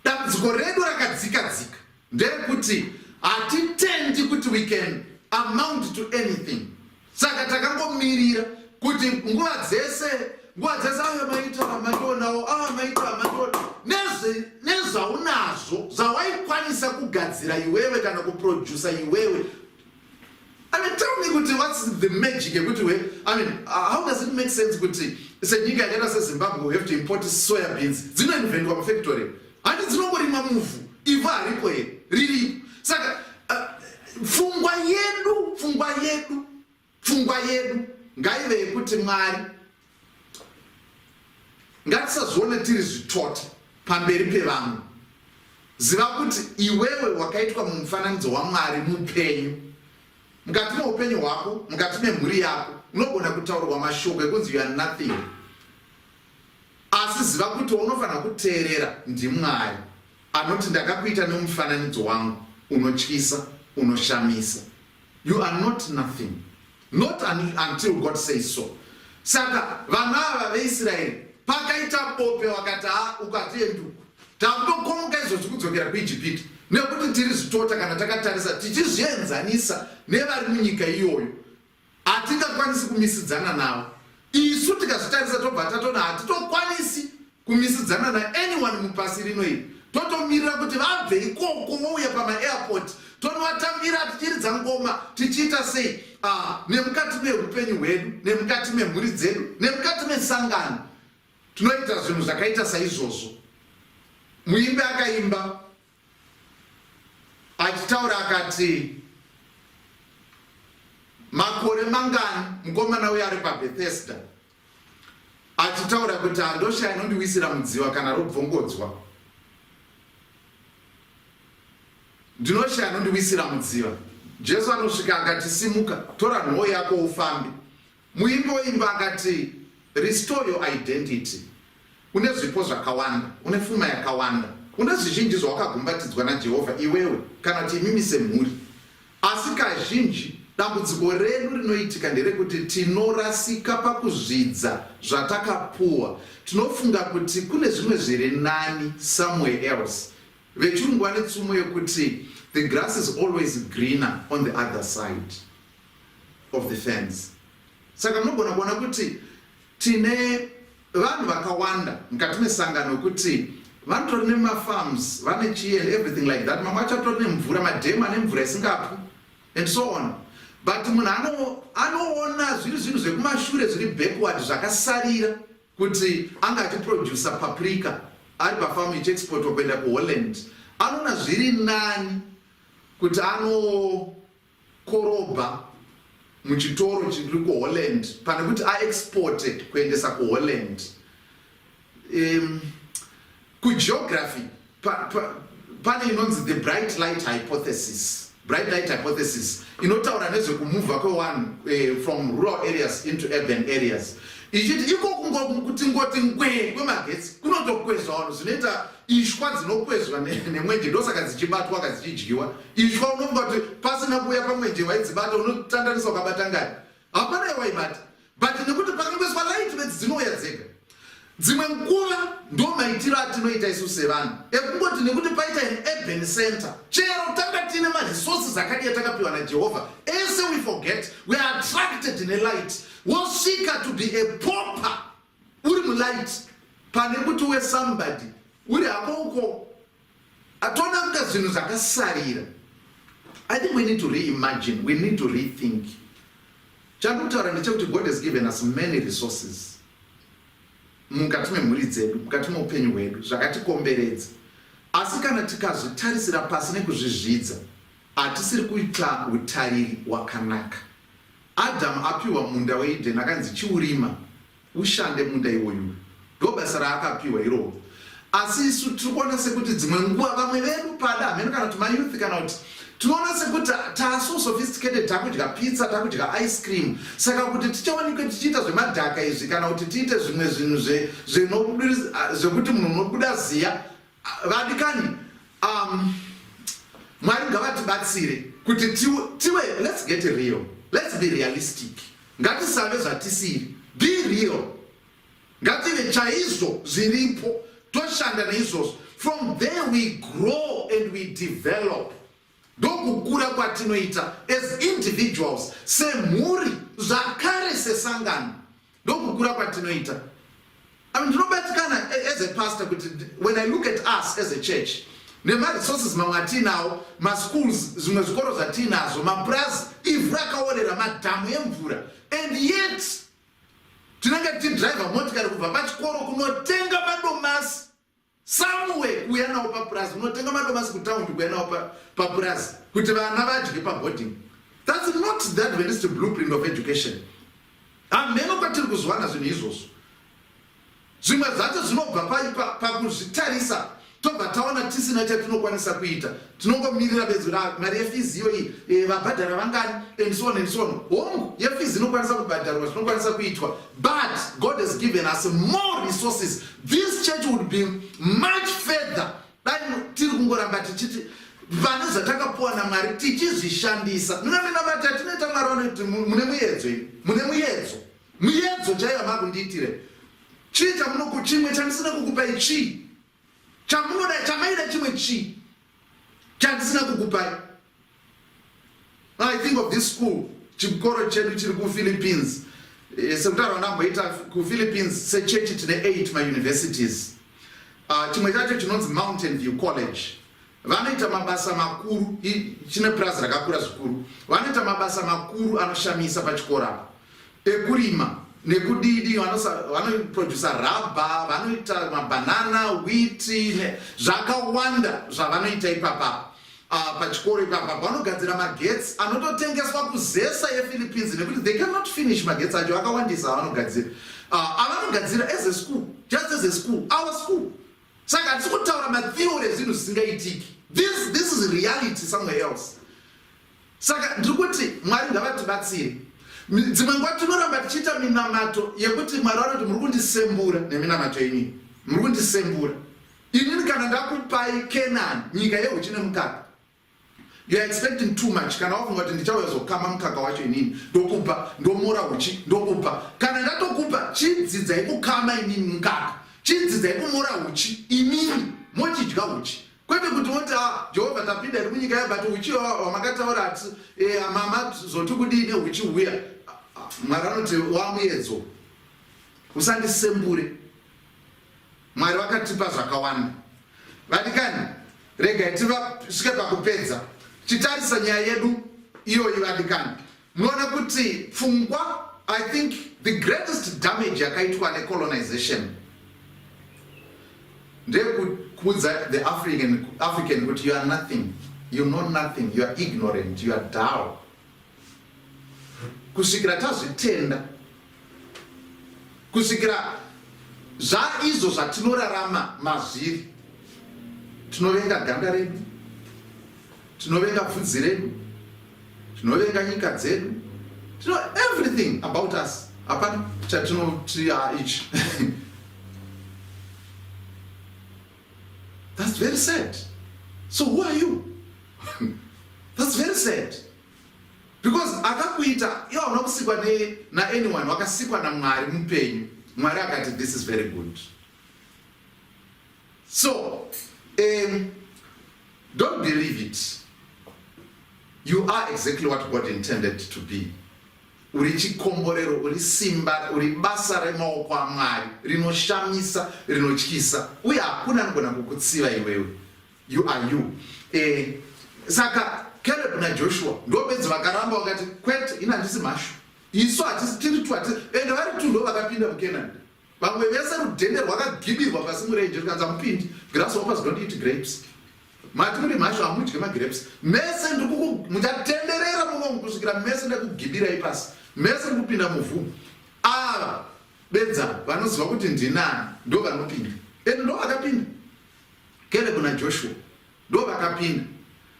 Dambudziko redu rakadzika-dzika nderekuti hatitendi kuti we can amount to anything. Saka takangomirira kuti nguva dzese ave maita amatonawo maita amatona nezvaunazvo zvawaikwanisa kugadzira iwewe kana kuproducer iwewe. I mean, tell me kuti what's the magic yekuti how does it make sense kuti senyika yakaita seZimbabwe we have to import soya beans dzinoinventwa mufactory handi dzinongorima muvhu ivhu haripo here riri. Saka pfungwa yedu ngaive yekuti Mwari ngatisazvione tiri zvitota pamberi pevamwe. Ziva kuti iwewe wakaitwa mumufananidzo waMwari mupenyu. Mukati meupenyu hwako, mukati memhuri yako unogona kutaurwa mashoko ekunzi you are nothing. Asi ziva kuti unofanira kuteerera ndiMwari anoti ndakakuita nemufananidzo wangu unotyisa unoshamisa. You are not nothing. Not until God says so. Saka vana ava veIsraeri pakaita bope wakati ukati enduku takutokomoka izvozvi kudzokera kuIjipiti nekuti tiri zvitota kana takatarisa tichizvienzanisa nevari munyika iyoyo hatingakwanisi kumisidzana navo. Isu tikazvitarisa tobva tatona hatitokwanisi kumisidzana naanyone mupasi rino iri. Totomirira kuti vabve ikoko vouya pamaairport tonovatambira tichiridza ngoma tichiita sei nemukati meupenyu hwedu nemukati memhuri dzedu nemukati mesangano tinoita zvinhu zvakaita saizvozvo. muimbi akaimba achitaura akati makore mangani mukomana uyo ari paBethesda achitaura kuti handosha inondiwisira mudziwa kana robvongodzwa, ndinoshaya inondiwisira mudziwa. Jesu anosvika akati simuka, tora nhoo yako ufambe. Muimbi woimba akati restore your identity. Une zvipo zvakawanda, une pfuma yakawanda, une zvizhinji zvawakagumbatidzwa naJehovha iwewe kana kuti imimi semhuri. Asi kazhinji dambudziko redu rinoitika nderekuti tinorasika pakuzvidza zvatakapuwa. Tinofunga kuti kune zvimwe zviri nani somewhere else. Vechirungu vane tsumo yekuti the grass is always greener on the other side of the fence. Saka munogona kuona kuti tine vanhu vakawanda mukati mesangano kuti vanotori nemafarms, vane chii and everything like that. Mamwe achatori nemvura, madhemu ane mvura isingapi and so on. But munhu anoona zvinhu zvekumashure zviri backward zvakasarira kuti anga achiproducer paprika ari pafamu ichiexportwa kuenda kuHolland. Anoona zviri nani kuti anokorobha muchitoro chiri kuHolland pane kuti aexporte kuendesa kuHolland. Kugeography pane inonzi the bright light hypothesis. Bright light hypothesis inotaura nezvekumuvha kwevanhu from rural areas into urban areas. Ichiti iko kuti ngoti ngwe kwemagetsi kunotokwezva vanhu zvinoita ishwa dzinokwezva nemwenje ndosaka dzichibatwa kadzichidyiwa. Ishwa unofunga kuti pasina kuuya pamwenje waidzibata unotandanisa ukabata ngani, hapana waibata, but nekuti pakangoiswa light bedzi dzinouya dzega. Dzimwe nguva ndo maitiro atinoita isu sevanhu ekungoti nekuti paita an urban center chero tanga tine maresources akadiya takapiwa naJehovha, ese we forget we are attracted nelight. Wosvika to be a pauper uri mulight pane kuti we somebody uri akoko atona kuita zvinhu zvakasarira. I think we need to reimagine, we need to rethink. Chandikutaura ndechekuti God has given us many resources mukati memhuri dzedu, mukati meupenyu hwedu, zvakatikomberedza. Asi kana tikazvitarisira pasi nekuzvizvidza, hatisiri kuita utariri wakanaka. Adam apiwa munda weEden akanzi chiurima ushande munda iwoyu, ndo basa raakapiwa iroro. Asi isu tikuona sekuti dzimwe nguva vamwe vedu pada hamene kana kuti mayouth kana kuti tinoona sekuti taaso sophisticated, takudya pizza, takudya ice cream. Saka kuti tichawanikwe tichiita zvemadhaka izvi kana kuti tiite zvimwe zvinhu zvekuti munhu unobuda ziya vadikani, Mwari ngavatibatsire kuti tiwe, let's get real, let's be realistic. Ngatisave zvatisiri, be real. Ngative chaizvo zviripo, toshanda neizvozvo. From there we grow and we develop. Ndokukura kwatinoita as individuals, semhuri, zvakare sesangano. Ndokukura kwatinoita. I mean, ndinobatikana as a pastor kuti when I look at us as a church, nemaresources mamwe atinawo, maschools, zvimwe zvikoro zvatinazvo, mabras, ivhu rakaorera, madhamu emvura, and yet tinenge tichidriva motikari kubva pachikoro kunotenga madomasi somewhere kuuya nawo papurazi, unotenga madomasi kutaundi kuuya nawo papurazi kuti vana vadye paboarding. That's not the Adventist blueprint of education. Hameno kwatiri kuzwana zvinhu izvozvo. Zvimwe zvacho zvinobva pakuzvitarisa tobva taona tisina chatinokwanisa kuita. Tinongomirira bedzi mari yefizi iyoyi vabhadhara vangani and so on and so on. Hongu yefizi inokwanisa kubhadharwa zvinokwanisa kuitwa, but God has given us more resources. This church would be much further than tiri kungoramba tichiti pane zvatakapuwa naMwari tichizvishandisa. Ndinamena vati atinoita Mwari vanoti mune muyedzo, mune muyedzo chaiva makundiitire chii chimwe chandisina kukupai, chii chamunoda chamaida chimwe chii chandisina kukupai. I think of this school, chikoro chedu chiri kuPhilippines. Sekutaura ndamboita kuPhilippines sechechi tine 8 mauniversities. Chimwe chacho chinonzi Mountain View College. Vanoita mabasa makuru, chine prazi rakakura zvikuru. Vanoita mabasa makuru anoshamisa pachikora apa. Ekurima, nekudidi vanoprodusa rubber, vanoita mabanana, wheat, zvakawanda zvavanoita ipapa pachikoro ipapa. Vanogadzira magetsi anototengeswa kuzesa yePhilippines nekuti they cannot finish magetsi acho akawandisa avanogadzira. Avanogadzira as a school, just as a school, our school. Saka hatisi kutaura matheory ezvinhu zvisingaitiki. This is reality somewhere else. Saka ndiri kuti Mwari ngavatibatsire. Dzimwe nguva tinoramba tichiita minamato yekuti Mwari vanoti muri kundisembura neminamato yenyu. Muri kundisembura. Inini kana ndakupai Canaan, nyika yehuchi nemukaka. You are expecting too much. Kana wafunga kuti ndichauya zokama mukaka wacho inini, ndokupa, ndomora huchi, ndokupa. Kana ndatokupa, chidzidzai kukama inini mukaka. Chidzidzai kumora huchi inini, mochidya huchi. Kwete kuti moti Jehovah tapinda iri munyika yedu but huchi wamakataura ati mama zoti kudini huchi huya. Mwari anoti wamuedzo. Usandisembure. Mwari vakatipa zvakawanda. Vadikani, regai tivasvike pakupedza. Chitarisa nyaya yedu iyoyi vadikani. Munoona kuti pfungwa, I think the greatest damage yakaitwa necolonization ndekudza the African kuti you are nothing, you know nothing, you are ignorant, you are dull. Kusvikira tazvitenda, kusvikira zvaizvo zvatinorarama mazviri, tinovenga ganda redu, tinovenga pfudzi redu, tinovenga nyika dzedu, everything about us. Apana chatinoti ichi. That's very sad. So who are you? That's very sad. Because akakuita iwo unokusikwa na anyone wakasikwa na Mwari mupenyu. Mwari akati this is very good. So don't believe it. You are exactly what God intended to be. Uri chikomborero, uri simba, uri basa remaoko aMwari, rinoshamisa, rinotyisa. Uye hakuna anogona kukutsiva iwewe. You are you. Saka Caleb na Joshua ndopedza vakaramba vakati kwete ina handisi mhashu. Isu hatisi tiri tu hatisi. Ende vari tu ndo vakapinda muKenani. Vamwe vese rudhende rwakagibirwa pasi murenje rukanzi hamupindi. Grasshoppers don't eat grapes. Mati muri mhashu hamudye magrapes. Mese muchatenderera mumo kusvikira mese ndekugibirai pasi. Mese ndikupinda muvhu. Bedza vanoziva kuti ndinani ndo vanopinda. Ende ndo vakapinda. Caleb na Joshua ndo vakapinda.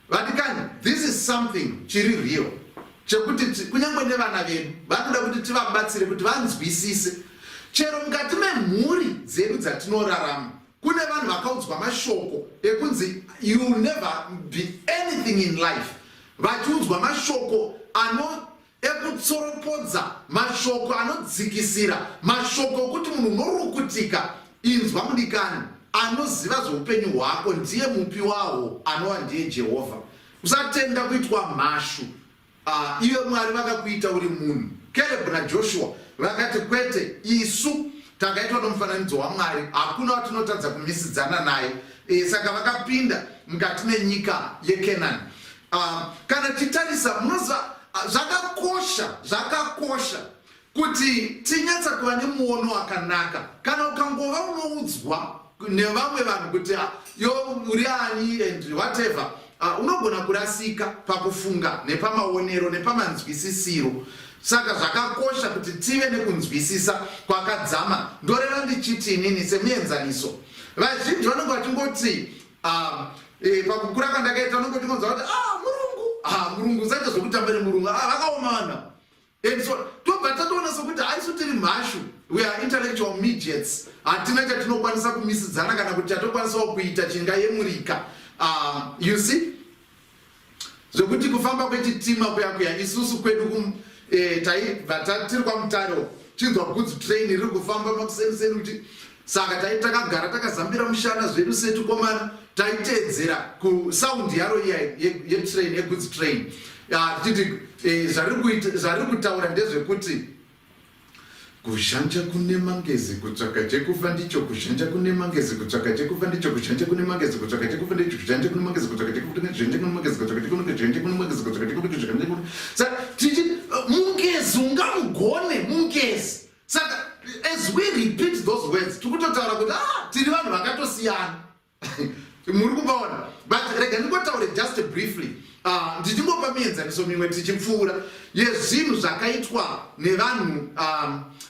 Vadikani, this is something chiri real. Chekuti kunyangwe nevana vedu vanoda kuti tivabatsire kuti vanzwisise. Chero mukati memhuri dzedu dzatinorarama kune vanhu vakaudzwa mashoko ekunzi you will never be anything in life. Vachiudzwa mashoko ekutsoropodza, mashoko anodzikisira, mashoko okuti munhu unorukutika. Inzwa mudikani, anoziva zveupenyu hwako ndiye mupi wawo, anova ndiye Jehovha. Usatenda kuitwa mhashu. Iwe Mwari vakakuita uri munhu. Caleb na Joshua vakati kwete, isu takaitwa nomufananidzo waMwari, hakuna watinotadza kumisidzana naye. Saka vakapinda mukati menyika yeKenani. Kana titarisa munoziva zvakakosha kuti tinyatsa kuva nemuono wakanaka. Kana ukangova unoudzwa nevamwe vanhu kuti yo uri ani and whatever, unogona kurasika pakufunga nepamaonero nepamanzwisisiro. Saka zvakakosha kuti tive nekunzwisisa kwakadzama. Ndoreva ndichiti inini semuenzaniso, vazhinji vanenge vachingoti pakukura kwandakaita vanongoti kunzwa kuti murungu zaita zvokutamba nemurungu vakaomana. And so tobva tatoona sokuti haisu tiri mhashu, we are intellectual midgets. Hatina chatinokwanisa kumisidzana kana kuti chatokwanisawo kuita chingayemurika. You see, zvokuti kufamba kwechitima kuyakuya isusu kwedu taibva tiri kwamutaro chinzwa goods train riri kufamba makuseniseni kuti saka takagara takazambira mushana zvedu setukomana taiteedzera kusaundi yaro yetrain yegoods train. Tichiti zvari kutaura ndezvekuti kuzhanja kune mangezi kutsvaka chekufa ndicho, kuzhanja kune mangezi kutsvaka chekufa ndicho, kuzhanja kune mangezi kutsvaka chekufa ndicho, kuzhanja kune mangezi kutsvaka chekufa ndicho, kuzhanja kune mangezi kutsvaka chekufa ndicho, kuzhanja kune mangezi kutsvaka chekufa ndicho. Saka tichiti mungezi ungamugone mungezi. Saka, as we repeat those words, tukutotaura kuti tiri vanhu vakatosiyana. Muri kuvaona. But rega ndingotaure just briefly. Ndichimbopa mienzaniso mimwe tichipfuura yezvinhu zvakaitwa nevanhu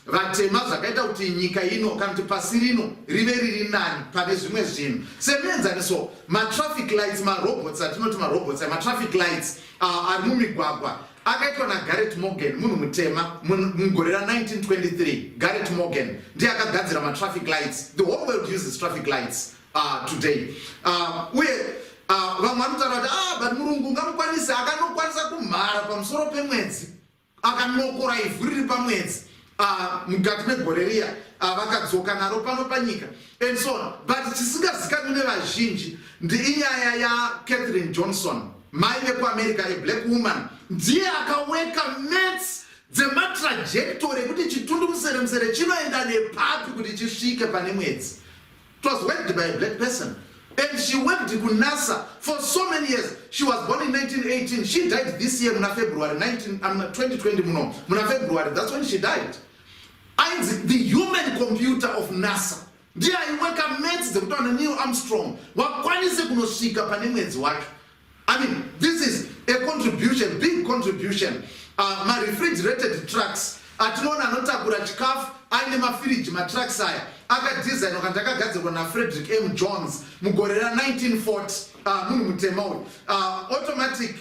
vatema zvakaita kuti nyika ino kana kuti pasi rino rive riri nani pane zvimwe zvinhu. Semienzaniso matraffic lights, marobots atinoti marobots, matraffic lights ari mumigwagwa akaitwa naGarrett Morgan, munhu mutema mugore ra1923. Garrett Morgan ndiye akagadzira matraffic lights. The whole world uses traffic lights today. Uye vamwe vanotaura kuti but Murungu ngamukwanise akanokwanisa kumhara pamusoro pemwedzi akanokora ivhu riri pamwedzi mukati megore riya vakadzoka naro pano panyika and so on. But tisingazikanwi nevazhinji inyaya yaCatherine Johnson, mai vekuamerica, a black woman, ndiye akaweka maps dzematrajectory ekuti chitundumuseremusere chinoenda nepapi kuti chisvike pane mwedzi. It was worked by a black person. And she worked with NASA for so many years. She was born in 1918. She died this year, February 2020. February, that's when she died. The human computer of NASA. Ndiye aiweka mates dzekuti Neil Armstrong wakwanise kunosvika pane mwedzi wake. I mean, this is a contribution, big contribution. My refrigerated trucks atinoona anotakura chikafu aine mafiriji matrucks aya akadesign akagadzirwa naFrederick M. Jones mugore ra1940. Munhu mutema uyu. Automatic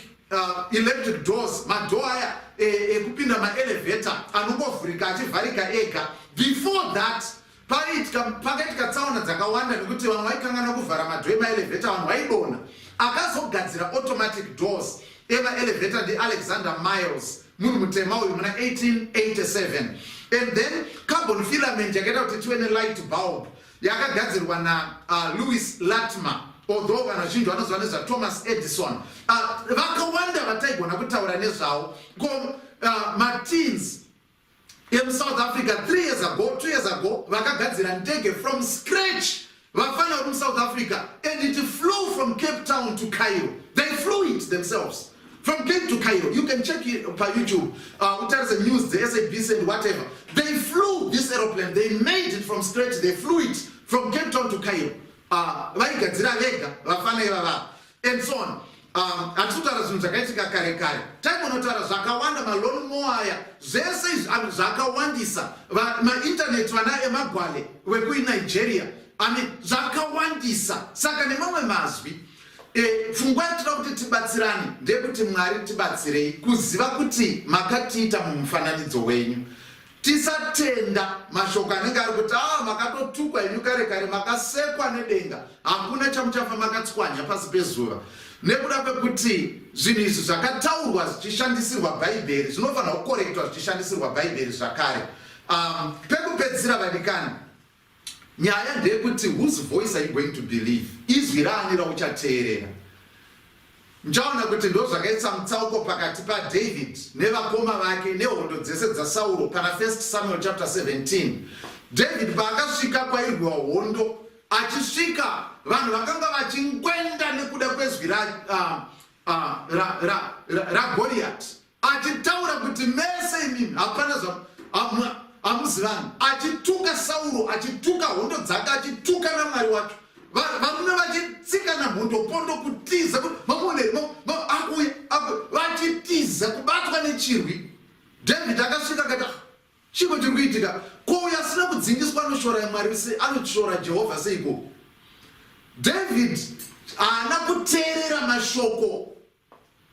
electric doors, madoo aya ekupinda maelevator anongovhurika achivharika ega. Before that pakaitika tsaona dzakawanda nekuti vanhu vaikangana kuvhara madhoo emaelevator, vanhu vaidona. Akazogadzira automatic doors emaelevator ndiAlexander Miles, munhu mutema uyu muna 1887. And then carbon filament yakaita kuti tive nelight bulb yakagadzirwa naLouis Latimer, although vanhu vazhinji vanoziva nezvaThomas Edison. Vakawanda vataigona kutaura nezvavo. Martins emuSouth Africa 2 years ago vakagadzira ndege from scratch. Vafana vari muSouth Africa and it flew from Cape Town to Cairo. They flew it themselves. From Cape to Cairo, you can check it on YouTube. Utaris the news, the SABC and whatever. They flew this aeroplane. They made it from scratch. They flew it from Cape Town to Cairo. And so on. Atutaura zvinhu zvakaitika kare kare. Taimonotaura zvakawanda maloni moaya. Zvese zvakawandisa. Internet vana emagwale wekuNigeria. Zvakawandisa. Saka nemamwe mazvi. Pfungwa yatinoda kuti tibatsirane ndekuti Mwari tibatsirei kuziva kuti makatiita mumufananidzo wenyu. Tisatenda mashoko anenge ari kuti makatotukwa inyu kare kare, makasekwa nedenga, hakuna chamuchafa makatswanya pasi pezuva. Nekuda kwekuti zvinhu izvi zvakataurwa zvichishandisirwa Bhaibheri zvinofanira kukorektwa zvichishandisirwa Bhaibheri zvakare. Pekupedzisira vadikani, nyaya ndeyekuti whose voice are you going to believe? Izwi raani rauchateerera? Njaona kuti ndo zvakaisa mutsauko pakati paDavid nevakoma vake nehondo dzese dzaSauro pana 1 Samuel chapter 17. David paakasvika kwairwa hondo, achisvika vanhu vakanga vachingwenda nekuda kwezwi raGoliath, achitaura kuti mese imimi hapana amuzivani, achituka Sauro, achituka hondo dzake, achituka namwari wake. Varume vachitsika namhondopondo kutiza akuya vachitiza kubatwa nechirwi. David akasvika akati chiko chiri kuitika, ko uyo asina kudzingiswa anoshora Mwari anoshora Jehovha seiko? David haana kuteerera mashoko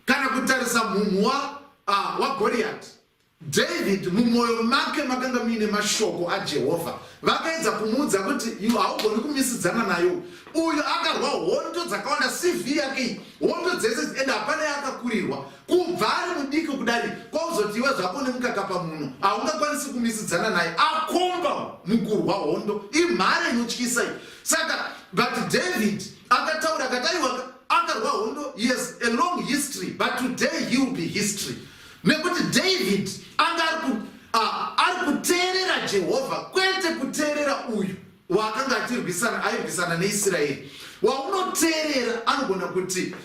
kana kutarisa mumhu waGoliath. David mumwoyo make makanga muine mashoko aJehovha. Vakaedza kumuudza kuti haugoni kumisidzana nayo. Uyo akarwa hondo dzakawanda, CV yake hondo dzese ende hapana yakakurirwa. Kubva ari mudiki kudai kwauzoti iwe zvako nemukaka pamuno haungakwanisi kumisidzana naye. Akomba mukurwa hondo, imhare inotyisa iyi. Saka but David akataura akati akarwa hondo, he has a long history, but today he will be history. Nekuti David anga ari kuteerera Jehovha, kwete kuteerera uyu wakanga airwisana neIsraeri. Waunoteerera anogona kuti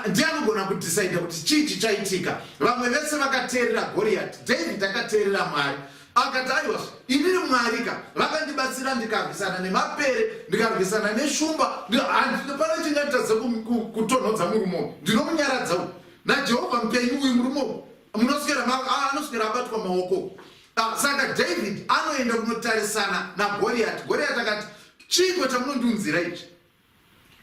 ndiye anogona kudecide kuti chii chichaitika. Vamwe vese vakateerera Goliath, David akateerera Mwari. akati aiwa inini Mwarika vakandibatsira ndikarwisana nemapere ndikarwisana neshumba pana chingatadza kutonhodza murumo ndinomunyaradza naJehovha mupenyu uyu murumo anoswera abatwa maoko. Saka David anoenda kunotarisana naGoriath. Goriath akati chiko chamunondiunzira ichi.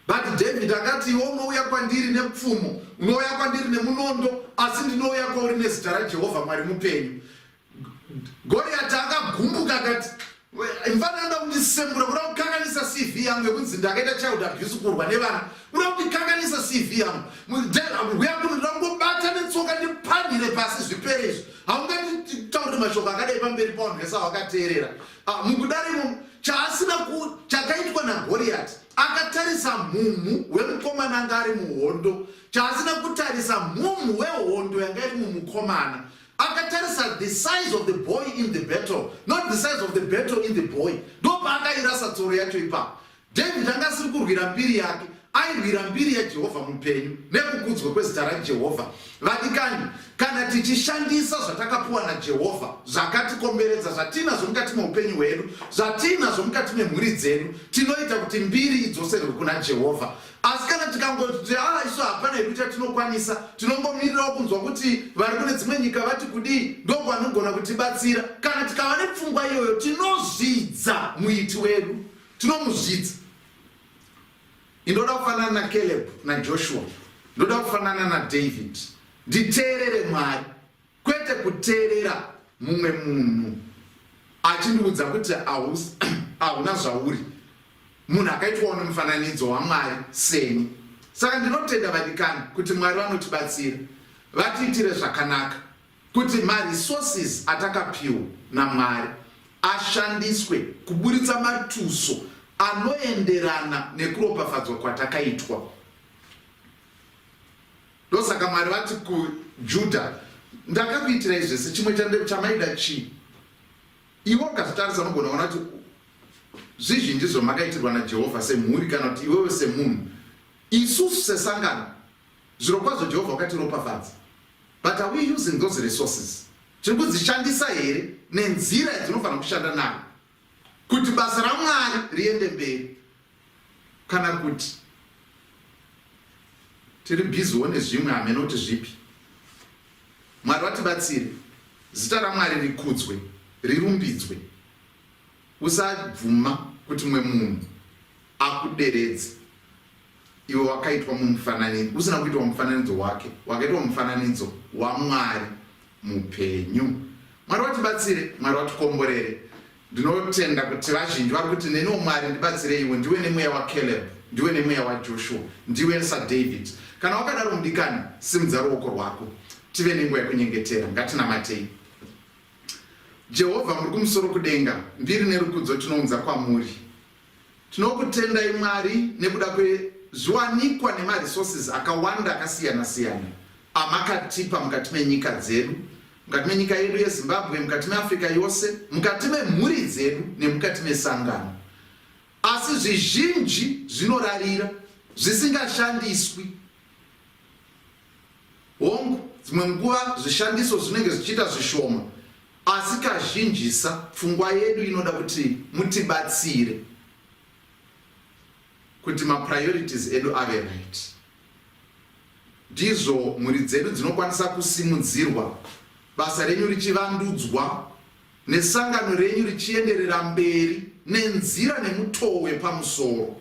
But David akati iwe unouya kwandiri nepfumo, unouya kwandiri nemunondo, asi ndinouya kwauri nezita raJehovha Mwari mupenyu. Goriath akagumbuka akati mfananda kundisembura kuda kukanganisa CV yangu yekunzi ndakaita child abuse kurwa nevana. Kuda kundikanganisa CV yangu. Uyakundangobata netsoka ndipanhire pasi zvipere izvi. Haunganditaurire mashoko akadai pamberi pavanhu vese vakateerera. Mukudarimo chakaitwa naGoriath akatarisa mumhu wemukomana anga ari muhondo, chaasina kutarisa mumhu wehondo yanga iri mumukomana. Akatarisa the size of the boy in the battle, not the size of the battle in the boy. Ndopaakairasa tsoro yacho ipapo. David anga asiri kurwira mbiri yake, airwira mbiri yaJehovha mupenyu nekukudzwa kwezita raJehovha. Vadikani, kana tichishandisa zvatakapuwa naJehovha, zvakatikomberedza, zvatinazvo mukati meupenyu hwedu, zvatinazvo mukati memhuri dzedu, tinoita kuti mbiri idzoserwe kuna Jehovha. Asi kana tikangoti isu hapana hedu chatinokwanisa, tinongomirirawo kunzwa kuti vari kune dzimwe nyika vati kudii, ndokwanogona kutibatsira. Kana tikava nepfungwa iyoyo, tinozvidza muiti wedu, tinomuzvidza. Ndoda kufanana naCaleb naJoshua, ndoda kufanana naDavid. Nditeerere Mwari, kwete kuteerera mumwe munhu achindiudza kuti hauna zvauri. Munhu akaitwawo nomufananidzo waMwari seni. Saka ndinotenda vadikani kuti Mwari vanotibatsira, vatiitire zvakanaka, kuti maresources atakapiwa naMwari ashandiswe kuburitsa matuso anoenderana nekuropafadzwa kwatakaitwa. Ndosaka Mwari vati kuJudha, ndakakuitira izvi zvese, chimwe chamaida chii? Iwe ukatotarisa unogona kuona kuti zvizhinji zvamakaitirwa naJehovha semhuri kana kuti iwewe semunhu. Isusu sesangano, zvirokwazvo Jehovha wakatiropafadza. But are we using those resources? Tiri kudzishandisa here nenzira yadzinofanira kushanda nayo kuti basa raMwari riende mberi, kana kuti tiri bhiziwo nezvimwe hamene kuti zvipi? Mwari vatibatsire, zita raMwari rikudzwe, rirumbidzwe. Usabvuma kuti mumwe munhu akuderedze. Iwe wakaitwa mumufananidzo, usina kuitwa mufananidzo wake, wakaitwa mufananidzo waMwari mupenyu. Mwari vatibatsire, Mwari vatikomborere. Ndinotenda kuti vazhinji vari kuti neniwo Mwari ndibatsire iwe, ndiwe nemweya waCaleb, ndiwe nemweya waJoshua, ndiwe saDavid. Kana wakadaro mudikani, simudza ruoko rwako, tive nenguva yekunyengetera. Ngatinamatei. Jehovha muri kumusoro kudenga, mbiri nerukudzo tinounza kwamuri. Tinokutendai Mwari nekuda kwezviwanikwa nemaresources akawanda akasiyana-siyana amakatipa mukati menyika dzedu, mukati menyika yedu yeZimbabwe, mukati meAfrica yose, mukati memhuri dzedu nemukati mesangano. Asi zvizhinji zvinorarira, zvisingashandiswi. Hongu, dzimwe nguva zvishandiso zvinenge zvichiita zvishoma, asi kazhinjisa pfungwa yedu inoda kuti mutibatsire kuti mapriorities edu ave right. Ndizvo mhuri dzedu dzinokwanisa kusimudzirwa, basa renyu richivandudzwa, nesangano renyu richienderera mberi nenzira nemutoo wepamusoro.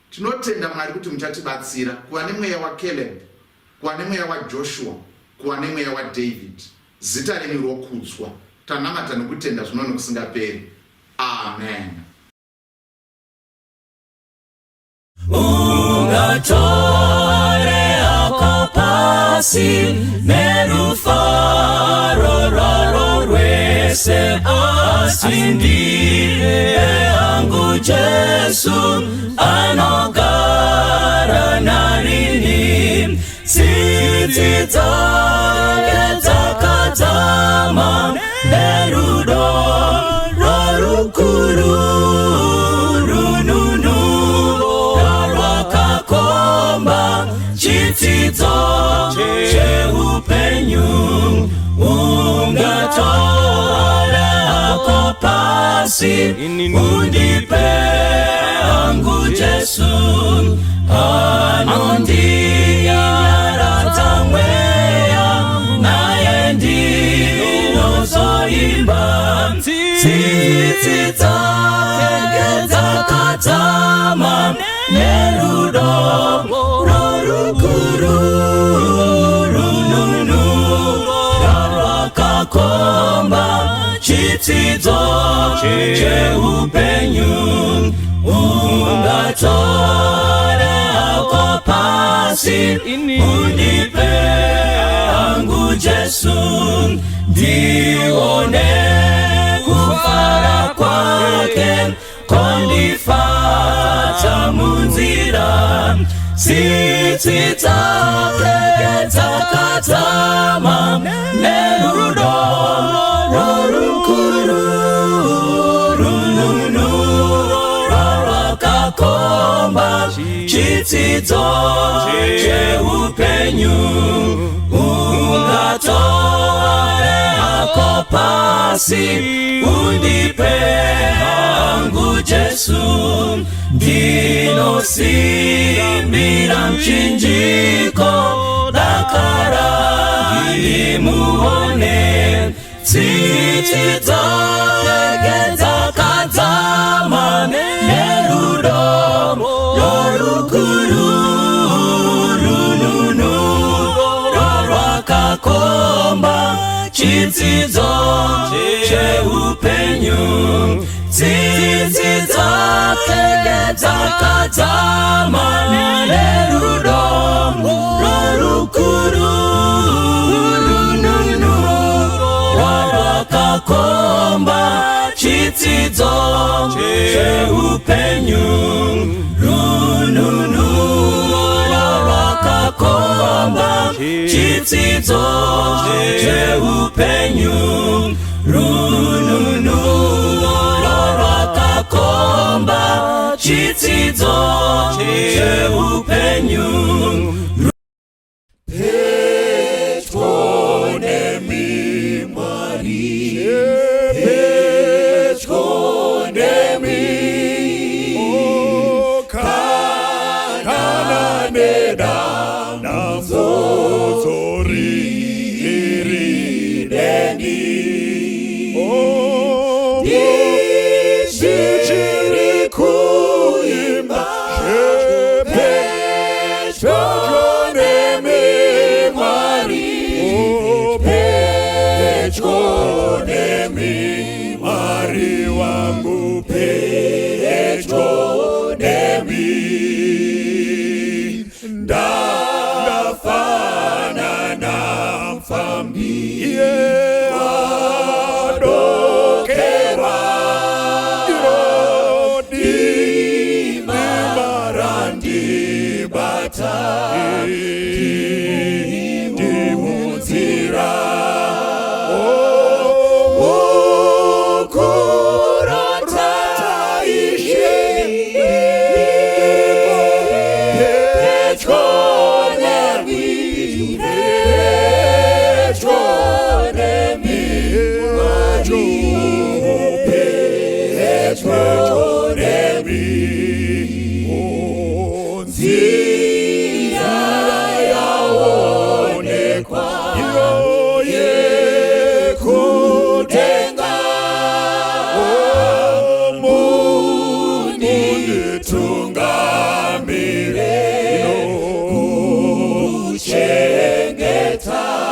Tinotenda Mwari kuti muchatibatsira, kuva nemweya waCaleb, kuva nemweya waJoshua, kuva nemweya waDavid. Zita renyu rokudzwa. Tanamata nokutenda zvino nokusingaperi. Amen. Ungatore akapasi nerufaro raro rwese, asi ndiye angu Jesu anogara narini. Tsitsi dzake dzakadzama nerudo rorukuru, rununu rwakakomba chidzidzo cheupenyu. Ungatore pasi undipe angu Jesu anondinyarata mweya naye ndinozoimba tsitsi dzake dzakadzama nerudo rorukuru rununu rwakakomba chitsidzo cheupenyu ungatore hako pasi undipe angu Jesu ndione kufara kwake kondifata munzira tsitsi dzake dzakadzama nerudo rorukuru rununu rwakakomba chitsidzo cheupenyu ungatore hako pasi undipe angu Jesu ndinosimbira mchinjiko dakara ndimuone tsitsi dzake dzakadzama nerudo rorukuru rununu rwakakomba chitsidzo cheupenyu tsitsi dzake dzakadzama nerudo rorukuru rununu rwakakomba chitsidzo cheupenyu rununu rwakakomba chitsidzo cheupenyu rununu rwakakomba chitsidzo cheupenyu Tungamire kuchengeta